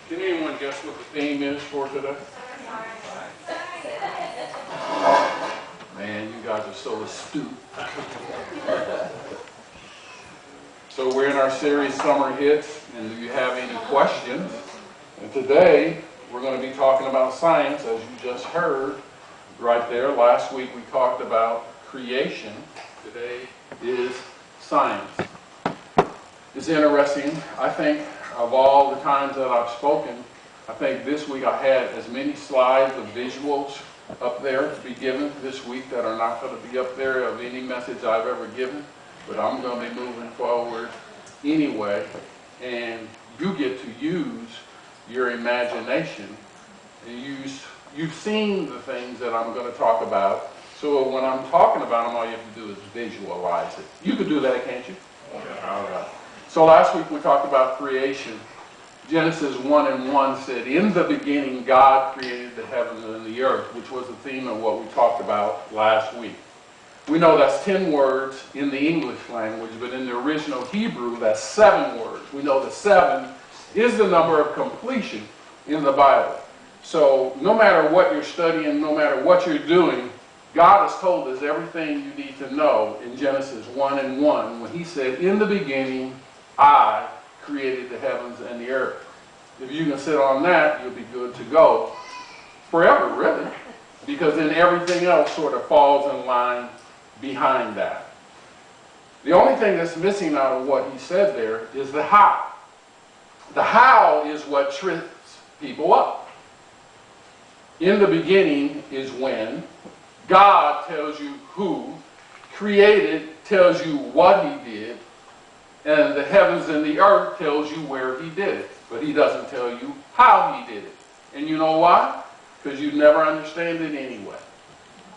Can anyone guess what the theme is for today? Man, you guys are so astute. So we're in our series Summer Hits, and do you have any questions? And today we're going to be talking about science, as you just heard right there. Last week we talked about creation. Today is science. It's interesting. I think of all the times that I've spoken, I think this week I had as many slides of visuals up there to be given this week that are not going to be up there of any message I've ever given. But I'm going to be moving forward anyway, and you get to use your imagination. And you've seen the things that I'm going to talk about, so when I'm talking about them, all you have to do is visualize it. You could do that, can't you? Yeah. All right. So last week we talked about creation. Genesis 1:1 said, "In the beginning God created the heavens and the earth," which was the theme of what we talked about last week. We know that's 10 words in the English language, but in the original Hebrew, that's 7 words. We know that 7 is the number of completion in the Bible. So no matter what you're studying, no matter what you're doing, God has told us everything you need to know in Genesis 1:1 when he said, "In the beginning, I created the heavens and the earth." If you can sit on that, you'll be good to go forever, really, because then everything else sort of falls in line behind that. The only thing that's missing out of what he said there is the how. The how is what trips people up. In the beginning is when. God tells you who. Created tells you what he did. And the heavens and the earth tells you where he did it. But he doesn't tell you how he did it. And you know why? Because you'd never understand it anyway.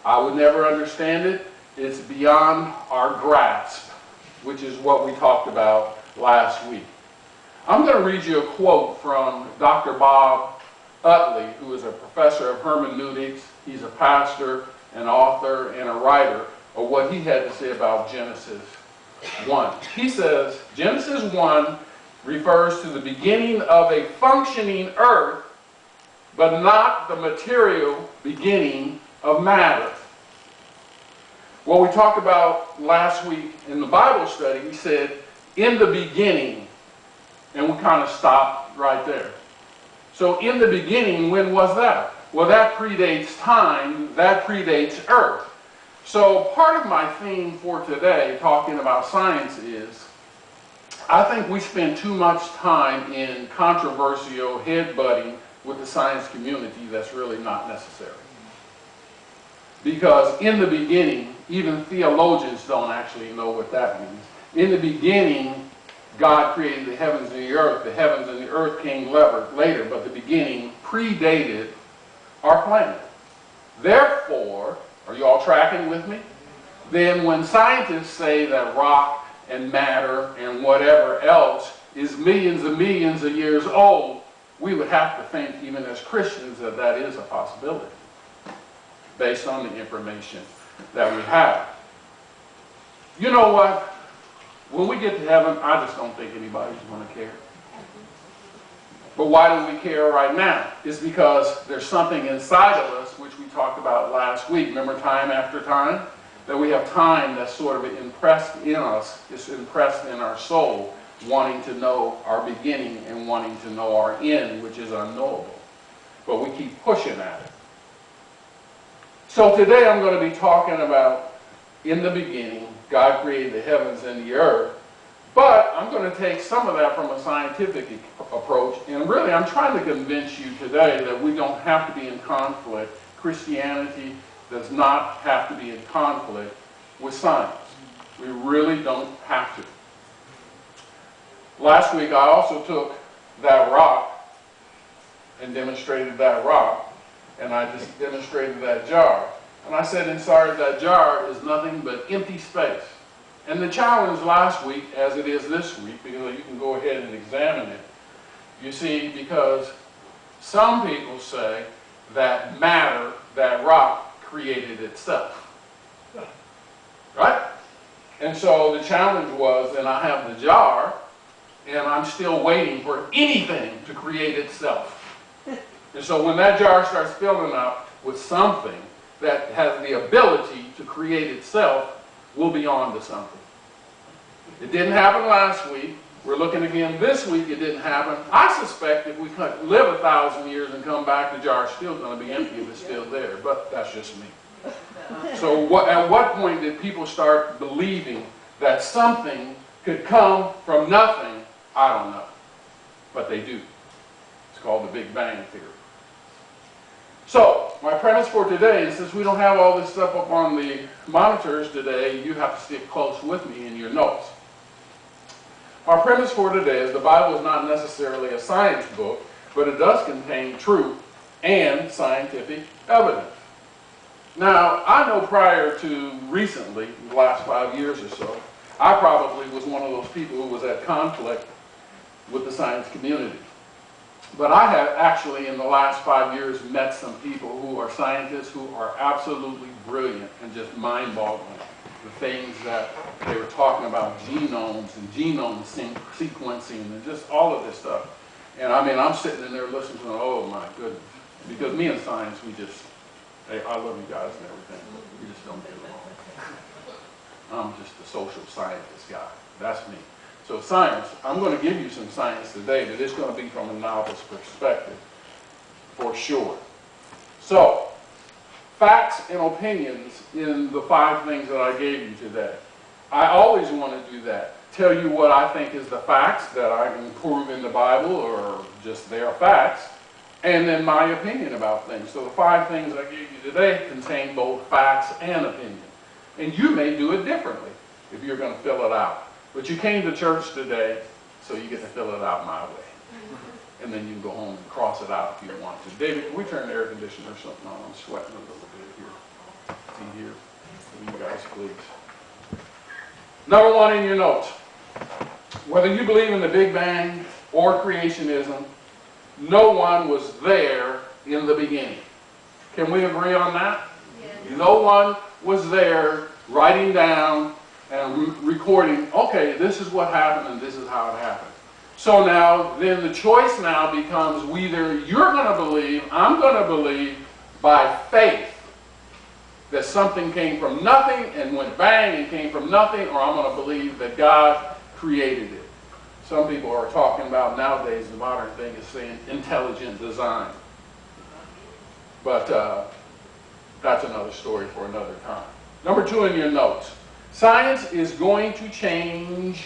I would never understand it. It's beyond our grasp, which is what we talked about last week. I'm going to read you a quote from Dr. Bob Utley, who is a professor of hermeneutics. He's a pastor, an author, and a writer, of what he had to say about Genesis 1. He says, Genesis 1 refers to the beginning of a functioning earth, but not the material beginning of matter. What we talked about last week in the Bible study, we said, in the beginning, and we kind of stopped right there. So in the beginning, when was that? Well, that predates time, that predates earth. So part of my theme for today, talking about science, is I think we spend too much time in controversial head-butting with the science community that's really not necessary. Because in the beginning, even theologians don't actually know what that means. In the beginning, God created the heavens and the earth. The heavens and the earth came later, but the beginning predated our planet. Therefore, are you all tracking with me? Then when scientists say that rock and matter and whatever else is millions and millions of years old, we would have to think, even as Christians, that that is a possibility based on the information that we have. You know what? When we get to heaven, I just don't think anybody's going to care. But why do we care right now? It's because there's something inside of us, which we talked about last week. Remember time after time? That we have time that's sort of impressed in us. It's impressed in our soul, wanting to know our beginning and wanting to know our end, which is unknowable. But we keep pushing at it. So today I'm going to be talking about, in the beginning, God created the heavens and the earth. But I'm going to take some of that from a scientific approach, and really I'm trying to convince you today that we don't have to be in conflict. Christianity does not have to be in conflict with science. We really don't have to. Last week I also took that rock and demonstrated that rock, and I just demonstrated that jar. And I said inside that jar is nothing but empty space. And the challenge last week, as it is this week, because you can go ahead and examine it, you see, because some people say that matter, that rock, created itself. Right? And so the challenge was, and I have the jar, and I'm still waiting for anything to create itself. And so when that jar starts filling up with something that has the ability to create itself, we'll be on to something. It didn't happen last week. We're looking again this week. It didn't happen. I suspect if we could live 1,000 years and come back, the jar's still going to be empty if it's still there. But that's just me. So at what point did people start believing that something could come from nothing? I don't know. But they do. It's called the Big Bang Theory. So, my premise for today is, since we don't have all this stuff up on the monitors today, you have to stick close with me in your notes. Our premise for today is the Bible is not necessarily a science book, but it does contain truth and scientific evidence. Now, I know prior to recently, the last 5 years or so, I probably was one of those people who was at conflict with the science community. But I have actually, in the last 5 years, met some people who are scientists who are absolutely brilliant and just mind-boggling. The things that they were talking about, genomes and genome sequencing and just all of this stuff. And I mean, I'm sitting in there listening to them, oh my goodness. Because me and science, we just, hey, I love you guys and everything, but we just don't get along. I'm just a social scientist guy. That's me. So science, I'm going to give you some science today, but it's going to be from a novice perspective, for sure. So, facts and opinions in the 5 things that I gave you today. I always want to do that. Tell you what I think is the facts that I can prove in the Bible, or just their facts, and then my opinion about things. So the 5 things I gave you today contain both facts and opinion. And you may do it differently if you're going to fill it out. But you came to church today, so you get to fill it out my way. And then you can go home and cross it out if you want to. David, can we turn the air conditioner or something on? I'm sweating a little bit here. See here? You guys, please. Number 1 in your notes. Whether you believe in the Big Bang or creationism, no one was there in the beginning. Can we agree on that? Yes. No one was there writing down and recording, okay, this is what happened and this is how it happened. So now, then the choice now becomes either you're going to believe, I'm going to believe by faith that something came from nothing and went bang and came from nothing, or I'm going to believe that God created it. Some people are talking about nowadays, the modern thing is saying intelligent design. But that's another story for another time. Number 2 in your notes. Science is going to change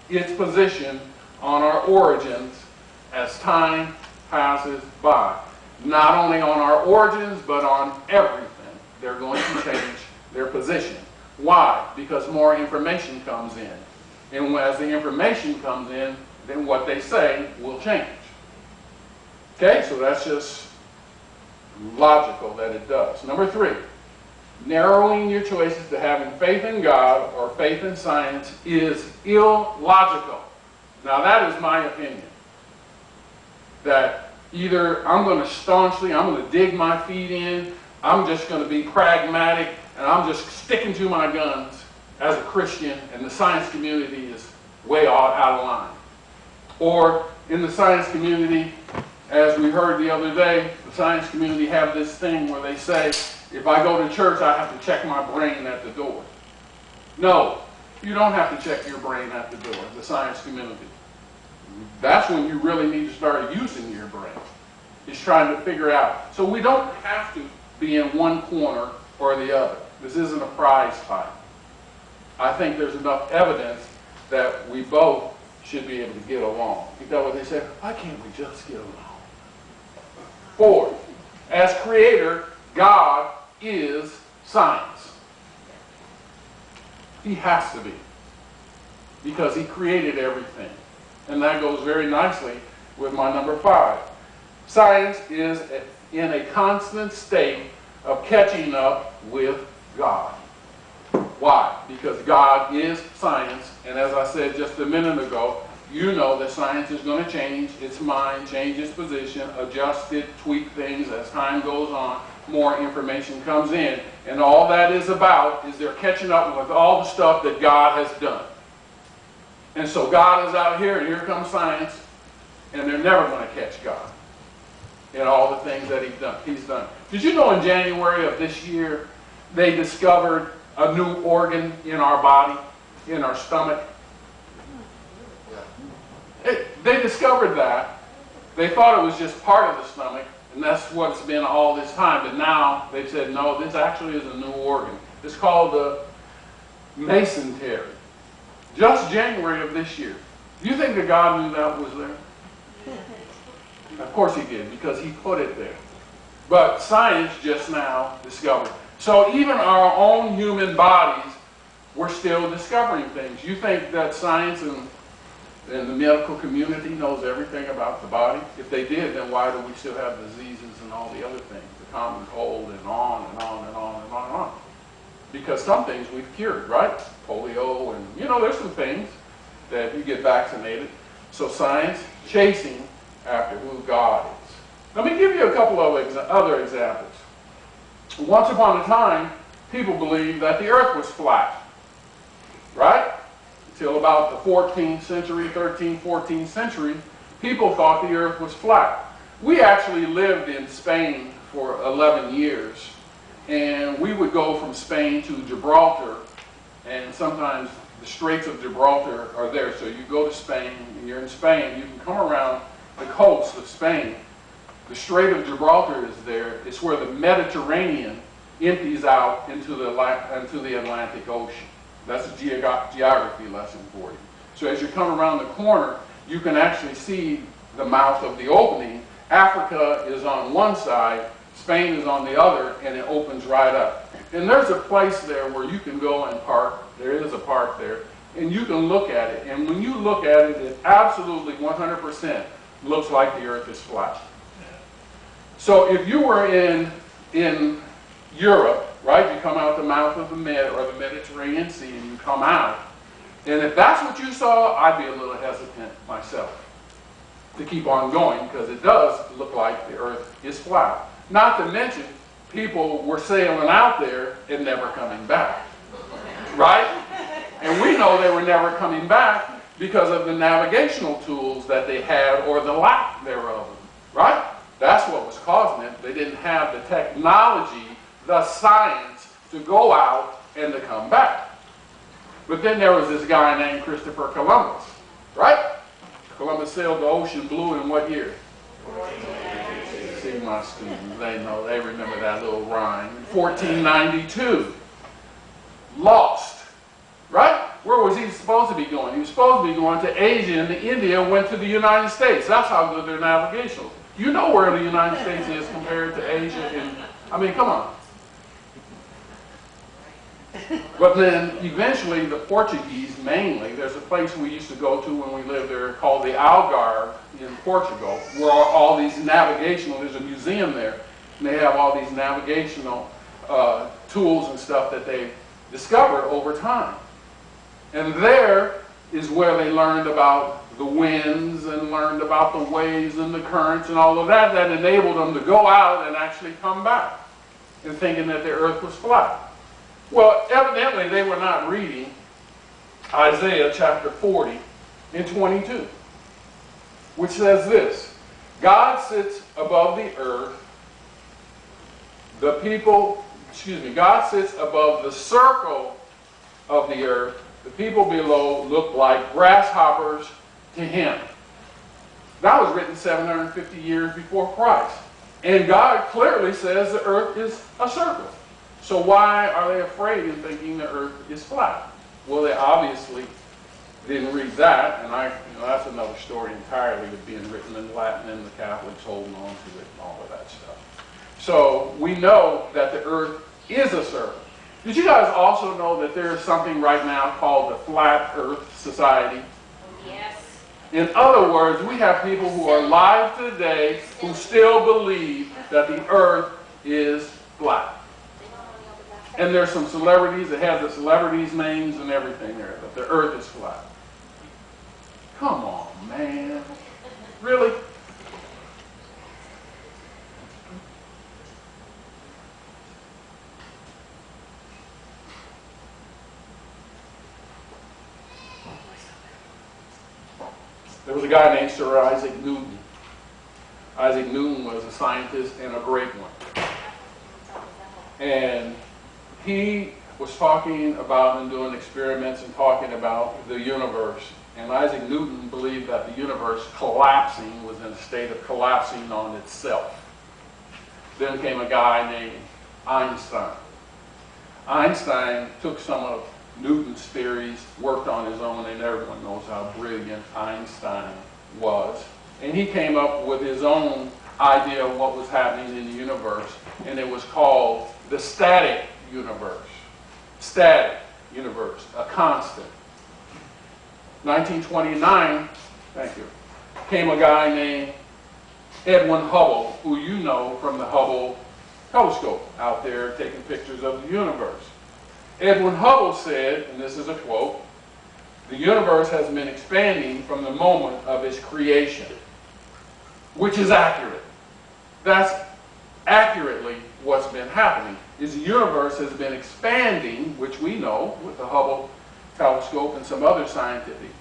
its position on our origins as time passes by. Not only on our origins, but on everything. They're going to change their position. Why? Because more information comes in. And as the information comes in, then what they say will change. Okay, so that's just logical that it does. Number 3. Narrowing your choices to having faith in God or faith in science is illogical. Now that is my opinion. That either I'm going to dig my feet in, I'm just going to be pragmatic, and I'm just sticking to my guns as a Christian, and the science community is way out of line. Or in the science community, as we heard the other day, the science community have this thing where they say, if I go to church, I have to check my brain at the door. No, you don't have to check your brain at the door, the science community. That's when you really need to start using your brain. It's trying to figure out. So we don't have to be in one corner or the other. This isn't a prize fight. I think there's enough evidence that we both should be able to get along. You know what they say? Why can't we just get along? 4, as creator, God is science. He has to be. Because he created everything. And that goes very nicely with my number 5. Science is in a constant state of catching up with God. Why? Because God is science, and as I said just a minute ago, you know that science is going to change its mind, change its position, adjust it, tweak things as time goes on, more information comes in, and all that is about is they're catching up with all the stuff that God has done. And so God is out here, and here comes science, and they're never going to catch God in all the things that He's done. Did you know in January of this year, they discovered a new organ in our body, in our stomach? They discovered that. They thought it was just part of the stomach, and that's what it's been all this time. But now they've said, no, this actually is a new organ. It's called the mesentery. Just January of this year. Do you think that God knew that was there? Of course He did, because He put it there. But science just now discovered. So even our own human bodies, we're still discovering things. You think that science and the medical community knows everything about the body? If they did, then why do we still have diseases and all the other things? The common cold and on and on and on and on and on. Because some things we've cured, right? Polio and, there's some things that you get vaccinated. So science chasing after who God is. Let me give you a couple of other examples. Once upon a time, people believed that the earth was flat, right? Until about the 14th century, 13th, 14th century, people thought the earth was flat. We actually lived in Spain for 11 years, and we would go from Spain to Gibraltar, and sometimes the Straits of Gibraltar are there. So you go to Spain, and you're in Spain, you can come around the coast of Spain. The Strait of Gibraltar is there. It's where the Mediterranean empties out into the Atlantic Ocean. That's a geography lesson for you. So as you come around the corner, you can actually see the mouth of the opening. Africa is on one side, Spain is on the other, and it opens right up. And there's a place there where you can go and park. There is a park there. And you can look at it. And when you look at it, it absolutely 100% looks like the earth is flat. So if you were in Europe, right, you come out the mouth of the Mediterranean Sea and you come out, and if that's what you saw, I'd be a little hesitant myself to keep on going, because it does look like the earth is flat. Not to mention, people were sailing out there and never coming back, right? And we know they were never coming back because of the navigational tools that they had, or the lack thereof, right? That's what was causing it. They didn't have the technology, the science, to go out and to come back. But then there was this guy named Christopher Columbus, right? Columbus sailed the ocean blue in what year? 1492. See my students, they know, they remember that little rhyme. 1492. Lost, right? Where was he supposed to be going? He was supposed to be going to Asia, and India went to the United States. That's how good their navigation was. You know where the United States is compared to Asia, and I mean, come on. But then eventually the Portuguese, mainly, there's a place we used to go to when we lived there called the Algarve in Portugal, where all these navigational, there's a museum there, and they have all these navigational tools and stuff that they've discovered over time. And there is where they learned about the winds and learned about the waves and the currents and all of that, that enabled them to go out and actually come back and thinking that the earth was flat. Well, evidently they were not reading Isaiah chapter 40 and 22, which says this: God sits above the earth, God sits above the circle of the earth, the people below look like grasshoppers to him. That was written 750 years before Christ. And God clearly says the earth is a circle. So why are they afraid and thinking the earth is flat? Well, they obviously didn't read that, and that's another story entirely, of being written in Latin and the Catholics holding on to it and all of that stuff. So we know that the earth is a circle. Did you guys also know that there is something right now called the Flat Earth Society? Yes. In other words, we have people who are alive today who still believe that the earth is flat. And there's some celebrities that have the celebrities' names and everything there, that the earth is flat. Come on, man. Really? guy named Sir Isaac Newton. Isaac Newton was a scientist and a great one. And he was talking about and doing experiments and talking about the universe. And Isaac Newton believed that the universe collapsing was in a state of collapsing on itself. Then came a guy named Einstein. Einstein took some of Newton's theories, worked on his own, and everyone knows how brilliant Einstein was. And he came up with his own idea of what was happening in the universe, and it was called the static universe. Static universe, a constant. 1929, thank you, came a guy named Edwin Hubble, who you know from the Hubble telescope out there taking pictures of the universe. Edwin Hubble said, and this is a quote, "The universe has been expanding from the moment of its creation," which is accurate. That's accurately what's been happening, is the universe has been expanding, which we know with the Hubble telescope and some other scientific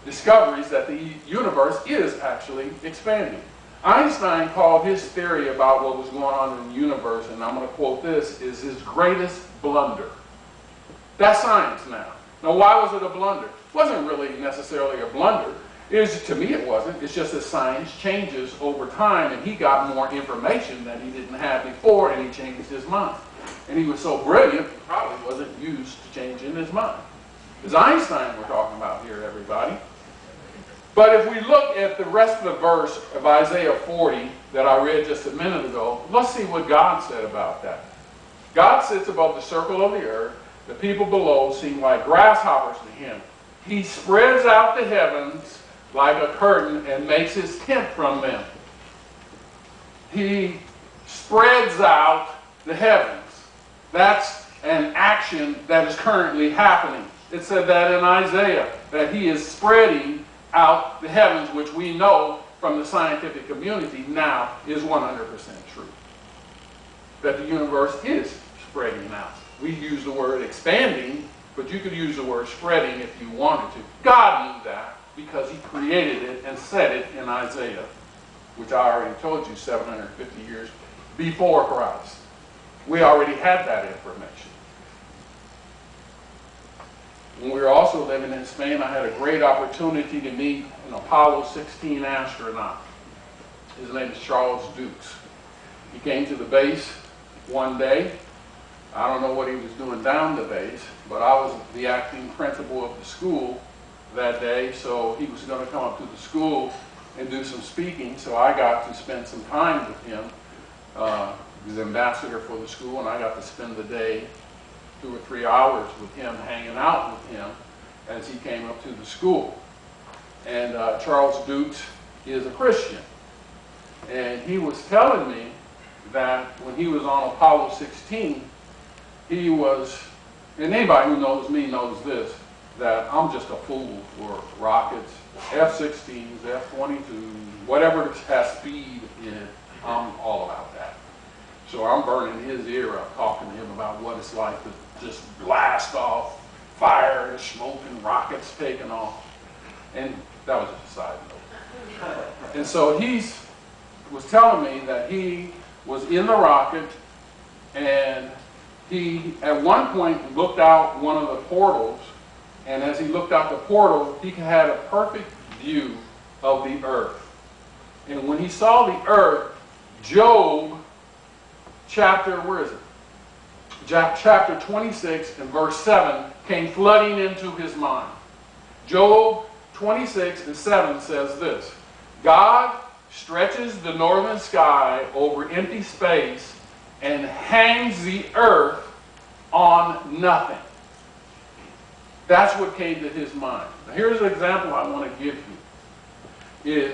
discoveries, that the universe is actually expanding. Einstein called his theory about what was going on in the universe, and I'm going to quote this, is his greatest blunder. That's science now. Now, why was it a blunder? It wasn't really necessarily a blunder. To me, it wasn't. It's just that science changes over time, and he got more information that he didn't have before, and he changed his mind. And he was so brilliant, he probably wasn't used to changing his mind. It's Einstein we're talking about here, everybody. But if we look at the rest of the verse of Isaiah 40 that I read just a minute ago, let's see what God said about that. God sits above the circle of the earth. The people below seem like grasshoppers to him. He spreads out the heavens like a curtain and makes his tent from them. He spreads out the heavens. That's an action that is currently happening. It said that in Isaiah, that he is spreading out the heavens, which we know from the scientific community now is 100% true. That the universe is spreading out. We use the word expanding, but you could use the word spreading if you wanted to. God knew that because he created it and said it in Isaiah, which I already told you 750 years before Christ. We already had that information. When we were also living in Spain, I had a great opportunity to meet an Apollo 16 astronaut. His name is Charles Dukes. He came to the base one day. I don't know what he was doing down the base, but I was the acting principal of the school that day, so he was going to come up to the school and do some speaking, so I got to spend some time with him. He was ambassador for the school, and I got to spend the day 2 or 3 hours with him, hanging out with him as he came up to the school. And Charles Dukes is a Christian. And he was telling me that when he was on Apollo 16, he was, and anybody who knows me knows this, that I'm just a fool for rockets, F-16s, F-22, whatever has speed in it, I'm all about that. So I'm burning his ear up, talking to him about what it's like to just blast off fire and smoke and rockets taking off. And that was just a side note. And so he was telling me that he was in the rocket, and he at one point looked out one of the portals, and as he looked out the portal, he had a perfect view of the earth. And when he saw the earth, Job chapter, where is it? Chapter 26 and verse 7 came flooding into his mind. Job 26 and 7 says this: God stretches the northern sky over empty space and hangs the earth on nothing. That's what came to his mind. Now here's an example I want to give you.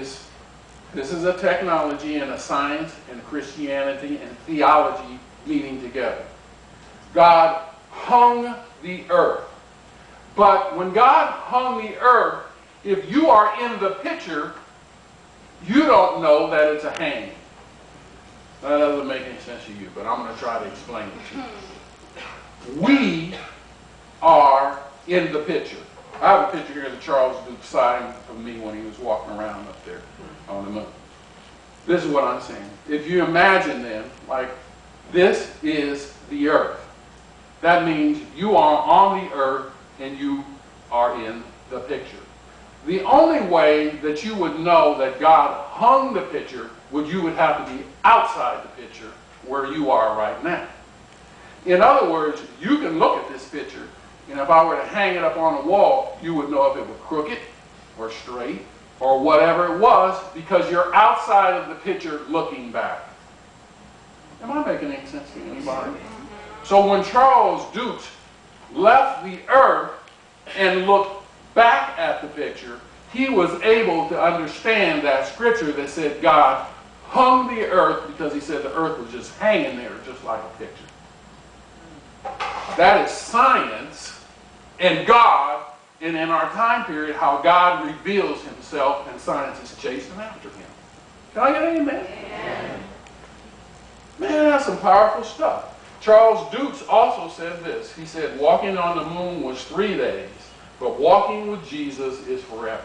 This is a technology and a science and Christianity and theology meeting together. God hung the earth. But when God hung the earth, if you are in the picture, you don't know that it's a hanging. That doesn't make any sense to you, but I'm going to try to explain it to you. We are in the picture. I have a picture here that Charles Duke signed of me when he was walking around up there on the moon. This is what I'm saying. If you imagine then, like, this is the earth. That means you are on the earth and you are in the picture. The only way that you would know that God hung the picture would you would have to be outside the picture where you are right now. In other words, you can look at this picture, and if I were to hang it up on the wall, you would know if it was crooked or straight or whatever it was, because you're outside of the picture looking back. Am I making any sense to anybody? So when Charles Dukes left the earth and looked back at the picture, he was able to understand that scripture that said God hung the earth, because he said the earth was just hanging there just like a picture. That is science and God, and in our time period, how God reveals himself, and science is chasing after him. Can I get an amen? Amen. Man, that's some powerful stuff. Charles Dukes also said this. He said, walking on the moon was 3 days, but walking with Jesus is forever.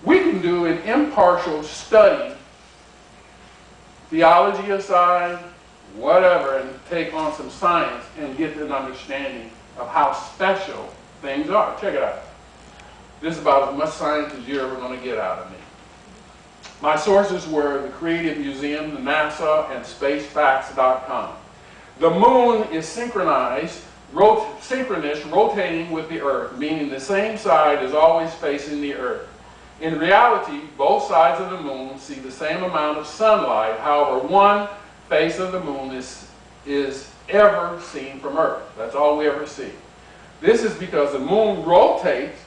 We can do an impartial study, theology aside, whatever, and take on some science and get an understanding of how special things are. Check it out. This is about as much science as you're ever going to get out of me. My sources were the Creative Museum, the NASA, and SpaceFacts.com. The moon is synchronous, rotating with the Earth, meaning the same side is always facing the Earth. In reality, both sides of the moon see the same amount of sunlight. However, one face of the moon is ever seen from Earth. That's all we ever see. This is because the moon rotates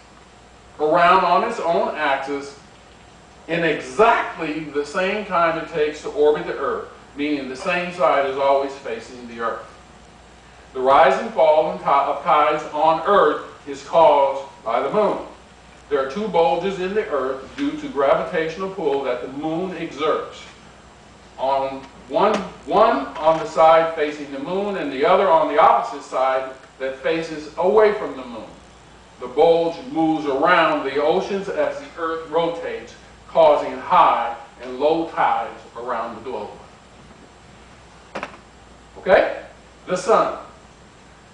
around on its own axis in exactly the same time it takes to orbit the Earth, meaning the same side is always facing the Earth. The rise and fall of tides on Earth is caused by the moon. There are 2 bulges in the Earth due to gravitational pull that the moon exerts. One on the side facing the moon, and the other on the opposite side that faces away from the moon. The bulge moves around the oceans as the Earth rotates, causing high and low tides around the globe. Okay? The sun.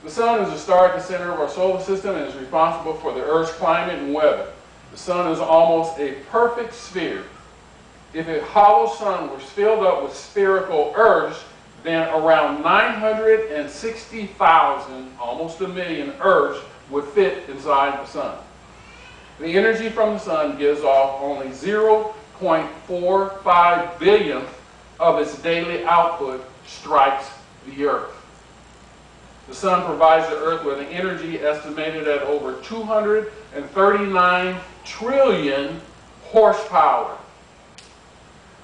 The sun is a star at the center of our solar system and is responsible for the Earth's climate and weather. The sun is almost a perfect sphere. If a hollow sun was filled up with spherical Earths, then around 960,000, almost a million Earths would fit inside the sun. The energy from the sun gives off only 0.45 billionth of its daily output strikes the Earth. The sun provides the Earth with an energy estimated at over 239 trillion horsepower.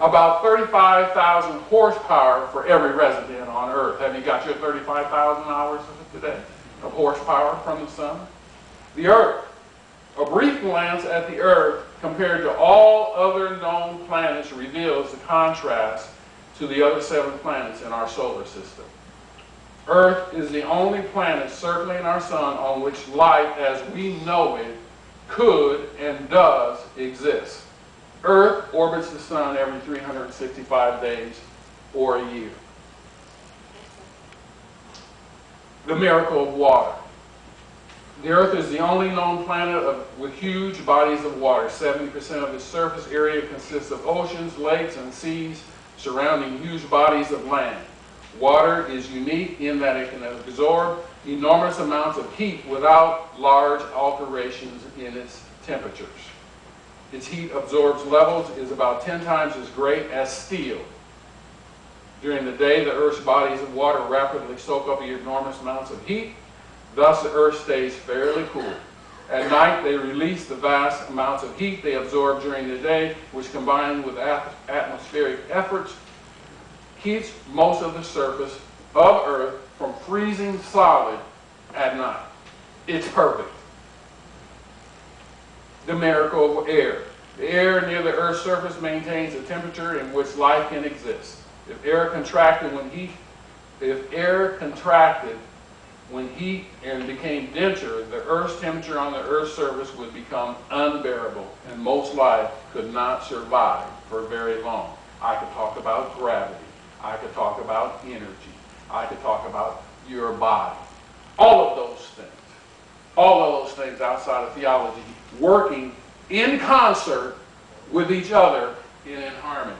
About 35,000 horsepower for every resident on Earth. Have you got your 35,000 hours today of horsepower from the sun? The Earth. A brief glance at the Earth compared to all other known planets reveals the contrast to the other 7 planets in our solar system. Earth is the only planet circling our sun on which life as we know it could and does exist. Earth orbits the sun every 365 days or a year. The miracle of water. The Earth is the only known planet with huge bodies of water. 70% of its surface area consists of oceans, lakes, and seas surrounding huge bodies of land. Water is unique in that it can absorb enormous amounts of heat without large alterations in its temperatures. Its heat absorbs levels is about 10 times as great as steel. During the day, the Earth's bodies of water rapidly soak up enormous amounts of heat. Thus, the Earth stays fairly cool. At night, they release the vast amounts of heat they absorb during the day, which combined with atmospheric efforts, keeps most of the surface of Earth from freezing solid at night. It's perfect. The miracle of air. The air near the Earth's surface maintains a temperature in which life can exist. If air contracted when heat and became denser, the Earth's temperature on the Earth's surface would become unbearable, and most life could not survive for very long. I could talk about gravity. I could talk about energy. I could talk about your body. All of those things outside of theology, working in concert with each other and in harmony.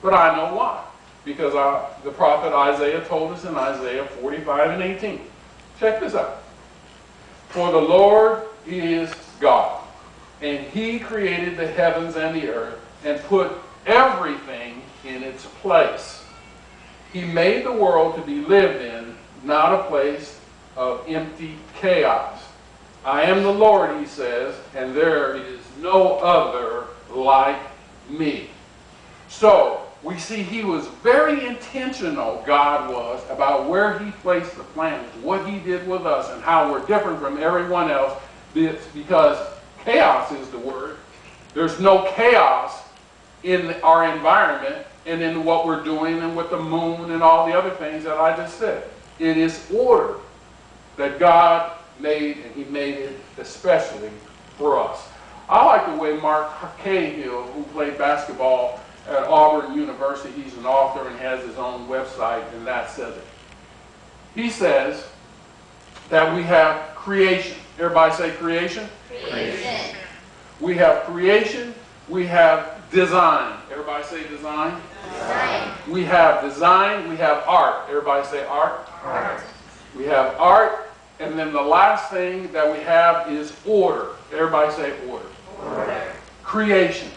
But I know why. Because the prophet Isaiah told us in Isaiah 45 and 18. Check this out. For the Lord is God, and he created the heavens and the earth, and put everything in its place. He made the world to be lived in, not a place of empty chaos. I am the Lord, he says, and there is no other like me. So, we see he was very intentional, God was, about where he placed the planets, what he did with us, and how we're different from everyone else, because chaos is the word. There's no chaos in our environment and in what we're doing and with the moon and all the other things that I just said. It is order that God made, and he made it especially for us. I like the way Mark Cahill, who played basketball at Auburn University, he's an author and has his own website, and that says it. He says that we have creation. Everybody say creation? Creation. We have creation. We have design. Everybody say design? Design. We have design. We have art. Everybody say art? Art. We have art. And then the last thing that we have is order. Everybody say order. Order. Creation.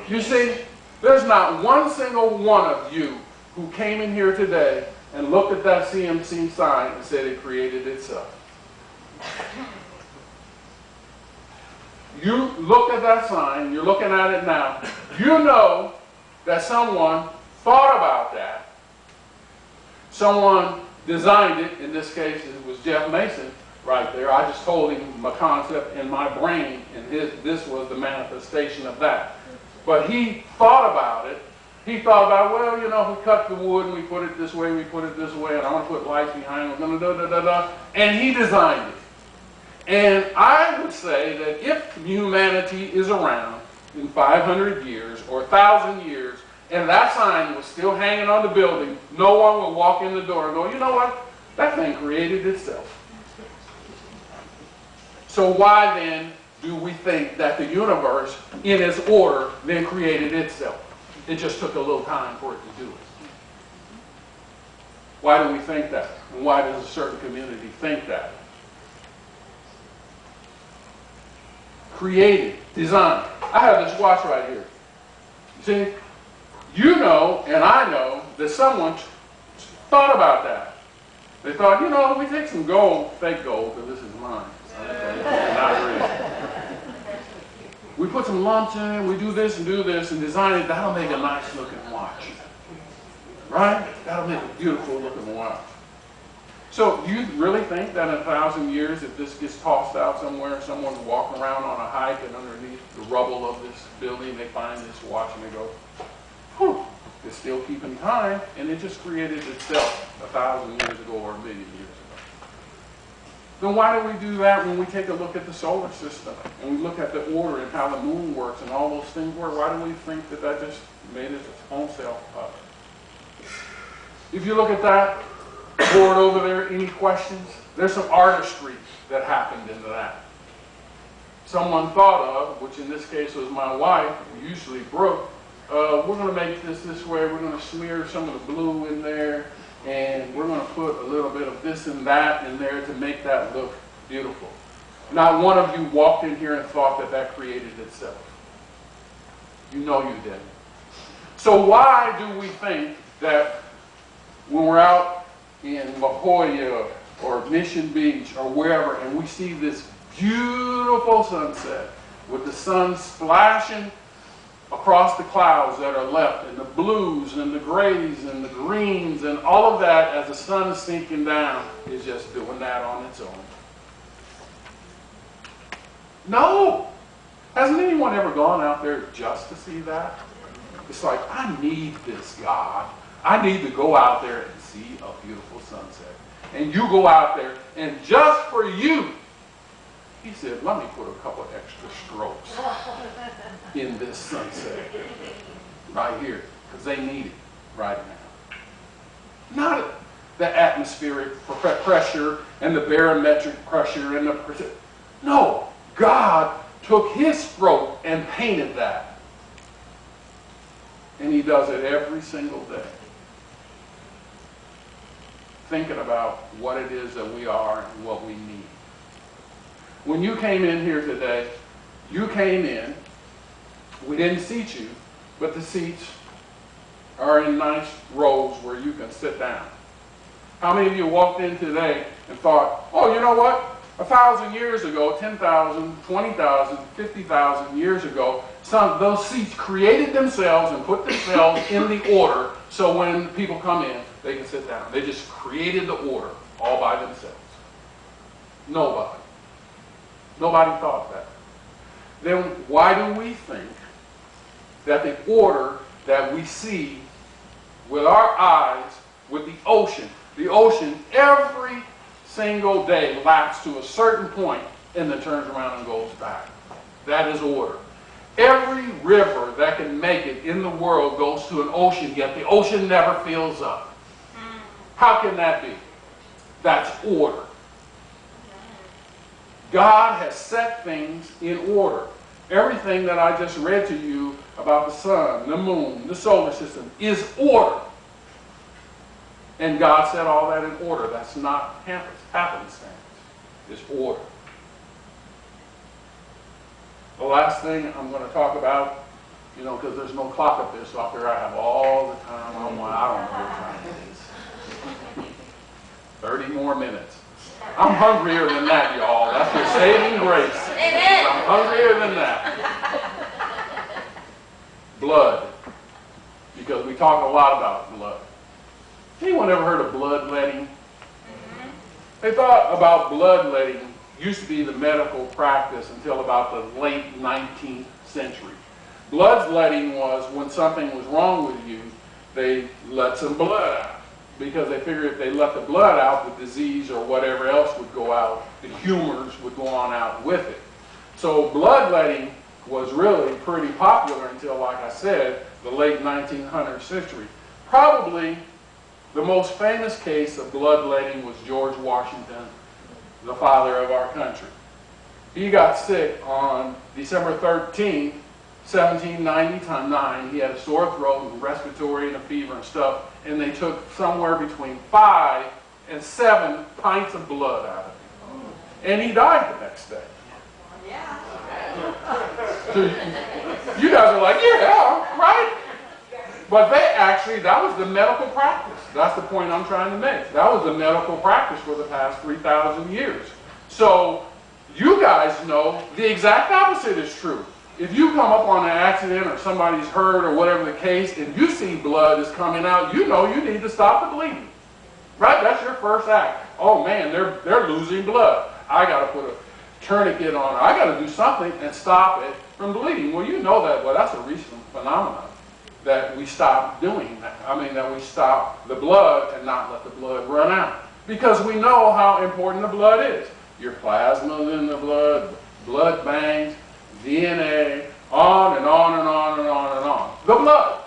You see, there's not one single one of you who came in here today and looked at that CMC sign and said it created itself. You look at that sign, you're looking at it now, you know that someone thought about that. Someone designed it. In this case, it was Jeff Mason right there. I just told him my concept in my brain, and this was the manifestation of that. But he thought about it. He thought about, well, you know, we cut the wood and we put it this way, we put it this way, and I want to put lights behind it, and he designed it. And I would say that if humanity is around in 500 years or 1,000 years, and that sign was still hanging on the building, no one will walk in the door and go, you know what? That thing created itself. So why then do we think that the universe, in its order, then created itself? It just took a little time for it to do it. Why do we think that? And why does a certain community think that? Created, designed. I have this watch right here. See? You know, and I know, that someone thought about that. They thought, you know, we take some gold, fake gold, because this is mine. Not real. We put some lumps in, we do this and design it. That'll make a nice looking watch. Right? That'll make a beautiful looking watch. So do you really think that in 1,000 years, if this gets tossed out somewhere, someone's walking around on a hike and underneath the rubble of this building, they find this watch and they go, whew, it's still keeping time, and it just created itself 1,000 years ago or 1,000,000 years ago. Then why do we do that when we take a look at the solar system and we look at the order and how the moon works and all those things work? Why do we think that that just made its own self up? If you look at that board over there, any questions? There's some artistry that happened into that. Someone thought of, which in this case was my wife, usually Brooke, we're going to make this way, we're going to smear some of the blue in there, and we're going to put a little bit of this and that in there to make that look beautiful. Not one of you walked in here and thought that that created itself. You know you didn't. So why do we think that when we're out in La Jolla or Mission Beach or wherever and we see this beautiful sunset with the sun splashing across the clouds that are left, and the blues and the grays and the greens and all of that as the sun is sinking down is just doing that on its own? No! Hasn't anyone ever gone out there just to see that? It's like, I need this, God. I need to go out there and see a beautiful sunset. and you go out there, and just for you, he said, let me put a couple extra strokes in this sunset right here, because they need it right now. Not the atmospheric pressure and the barometric pressure and the... No, God took his stroke and painted that. And he does it every single day. Thinking about what it is that we are and what we need. When you came in here today, you came in, we didn't seat you, but the seats are in nice rows where you can sit down. How many of you walked in today and thought, oh, you know what? 1,000 years ago, 10,000, 20,000, 50,000 years ago, those seats created themselves and put themselves in the order so when people come in, they can sit down. They just created the order all by themselves. Nobody. Nobody thought that. Then why do we think that the order that we see with our eyes, with the ocean every single day laps to a certain point and then turns around and goes back? That is order. Every river that can make it in the world goes to an ocean, yet the ocean never fills up. How can that be? That's order. God has set things in order. Everything that I just read to you about the sun, the moon, the solar system is order. And God set all that in order. That's not happenstance. It's order. The last thing I'm going to talk about, because there's no clock up there, so up there I have all the time I want. I don't know what time it is. 30 more minutes. I'm hungrier than that, y'all. That's your saving grace. Amen. I'm hungrier than that. Blood. Because we talk a lot about blood. Anyone ever heard of bloodletting? They thought about bloodletting used to be the medical practice until about the late 19th century. Bloodletting was when something was wrong with you, they let some blood out. Because they figured if they let the blood out, the disease or whatever else would go out, the humors would go on out with it. So bloodletting was really pretty popular until, like I said, the late 1900th century. Probably the most famous case of bloodletting was George Washington, the father of our country. He got sick on December 13th, 1799. He had a sore throat and respiratory and a fever and stuff, and they took somewhere between 5 and 7 pints of blood out of him. And he died the next day. Yeah. So you guys are like, yeah, right? But that was the medical practice. That's the point I'm trying to make. That was the medical practice for the past 3,000 years. So you guys know the exact opposite is true. If you come up on an accident or somebody's hurt or whatever the case, and you see blood is coming out, you know you need to stop the bleeding. Right? That's your first act. Oh man, they're losing blood. I got to put a tourniquet on. I got to do something and stop it from bleeding. Well, you know that. Well, that's a recent phenomenon that we stop doing that. That we stop the blood and not let the blood run out. Because we know how important the blood is. Your plasma in the blood, blood banks, DNA, on and on and on and on and on. The blood.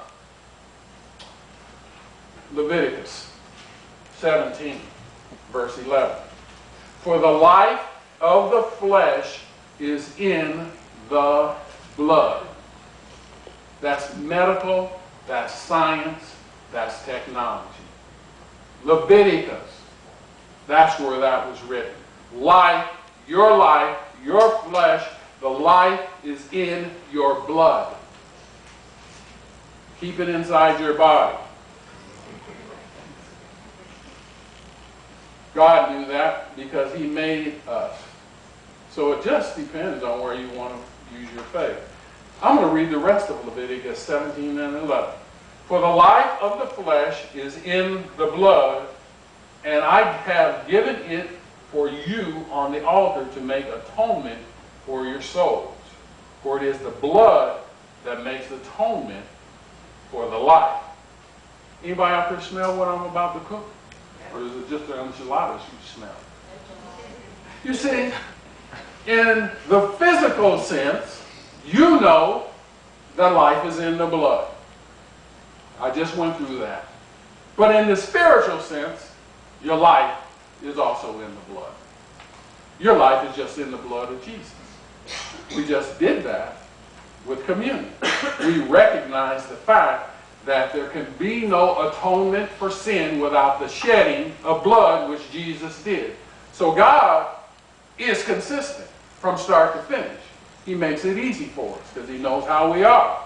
Leviticus 17, verse 11. For the life of the flesh is in the blood. That's medical, that's science, that's technology. Leviticus, that's where that was written. Life, your flesh, the life is in your blood. Keep it inside your body. God knew that because he made us. So it just depends on where you want to use your faith. I'm going to read the rest of Leviticus 17 and 11. For the life of the flesh is in the blood, and I have given it for you on the altar to make atonement for your souls. For it is the blood that makes atonement for the life. Anybody out there smell what I'm about to cook? Or is it just the enchiladas you smell? You see, in the physical sense, you know that life is in the blood. I just went through that. But in the spiritual sense, your life is also in the blood. Your life is just in the blood of Jesus. We just did that with communion. We recognize the fact that there can be no atonement for sin without the shedding of blood, which Jesus did. So God is consistent from start to finish. He makes it easy for us because he knows how we are.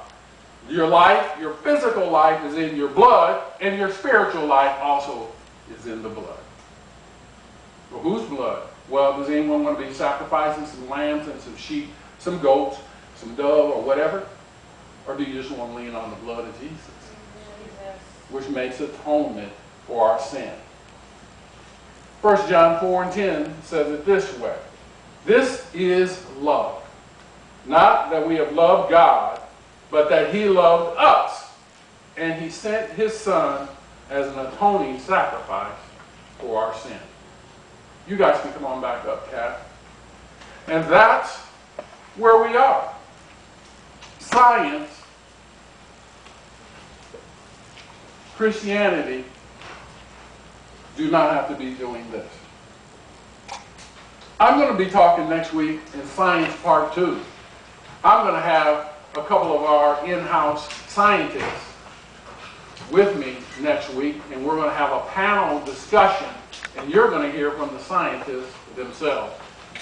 Your life, your physical life is in your blood, and your spiritual life also is in the blood. Well, whose blood? Well, does anyone want to be sacrificing some lambs and some sheep, some goats, some dove, or whatever? Or do you just want to lean on the blood of Jesus, which makes atonement for our sin? 1 John 4:10 says it this way. This is love. Not that we have loved God, but that he loved us, and he sent his Son as an atoning sacrifice for our sin. You guys can come on back up, Kat. And that's where we are. Science, Christianity, do not have to be doing this. I'm going to be talking next week in Science Part 2. I'm going to have a couple of our in-house scientists with me next week, and we're going to have a panel discussion, and you're going to hear from the scientists themselves.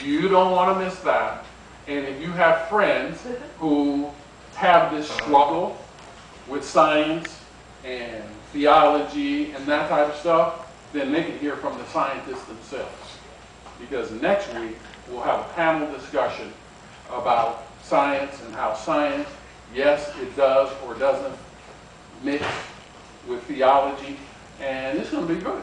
You don't want to miss that. And if you have friends who have this struggle with science and theology and that type of stuff, then they can hear from the scientists themselves. Because next week, we'll have a panel discussion about science and how science, yes, it does or doesn't mix with theology, and it's going to be good.